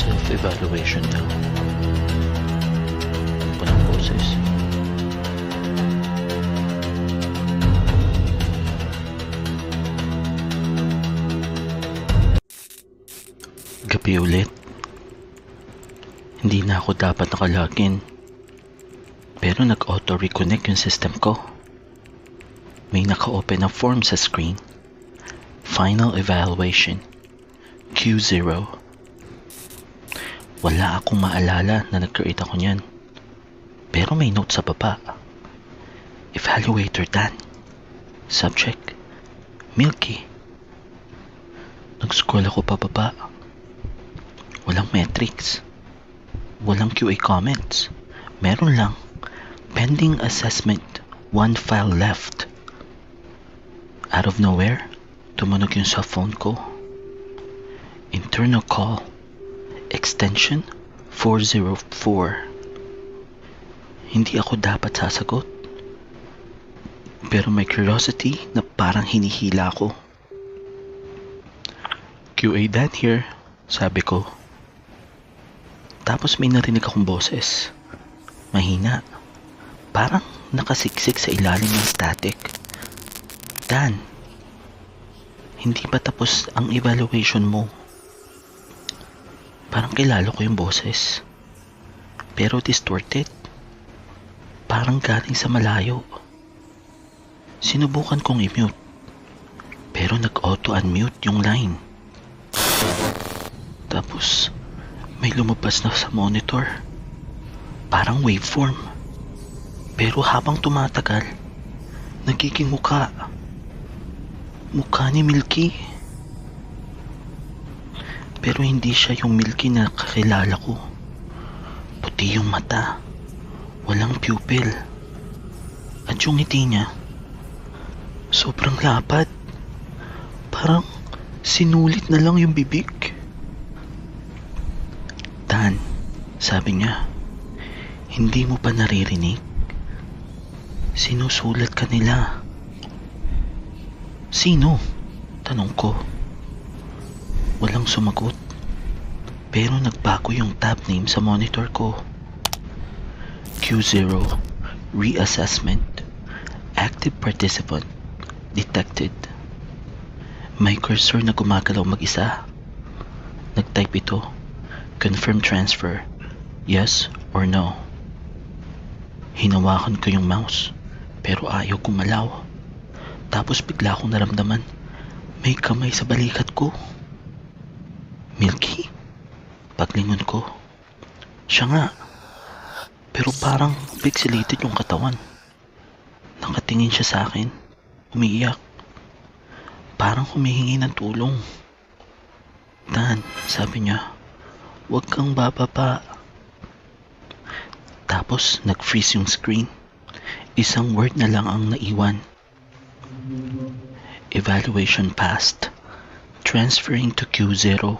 Self-evaluation daw. Walang boses. Gabi ulit. Hindi na ako dapat nakalogin. Pero nag-auto-reconnect yung system ko. May naka-open na form sa screen. Final evaluation. Q0. Wala akong maalala na nag-create ako niyan. Pero may note sa baba. Evaluator Dan. Subject. Milky. Nag-scroll ako pababa. Walang metrics. Walang QA comments. Meron lang. Pending assessment. 1 file left. Out of nowhere, tumunog yung sa phone ko. Internal call. Extension 404. Hindi ako dapat sasagot. Pero may curiosity na parang hinihila ko. QA Dan here, sabi ko. Tapos may narinig akong boses. Mahina. Parang nakasiksik sa ilalim ng static. Dan, hindi pa tapos ang evaluation mo. Parang kilala ko yung boses. Pero distorted. Parang galing sa malayo. Sinubukan kong i-mute. Pero nag-auto-unmute yung line. Tapos, may lumabas na sa monitor. Parang waveform. Pero habang tumatagal, nagiging mukha. Mukha ni Milky. Pero hindi siya yung Milky na kakilala ko. Puti yung mata. Walang pupil. At yung ngiti niya, sobrang lapad. Parang sinulit na lang yung bibig. Dan, sabi niya, hindi mo pa naririnig? Sinusulat ka nila. Sino? Tanong ko. Walang sumagot. Pero nagbago yung tab name sa monitor ko. Q0 Reassessment. Active participant detected. May cursor na gumagalaw mag-isa. Nag-type ito. Confirm transfer. Yes or no. Hinawakan ko yung mouse. Pero ayaw gumalaw. Tapos bigla akong naramdaman may kamay sa balikat ko. Milky? Paglingon ko. Siya nga. Pero parang pixelated yung katawan. Nakatingin siya sa akin. Umiiyak. Parang humihingi ng tulong. Dan, sabi niya, huwag kang bababa. Tapos nag-freeze yung screen. Isang word na lang ang naiwan. Evaluation passed. Transferring to Q0.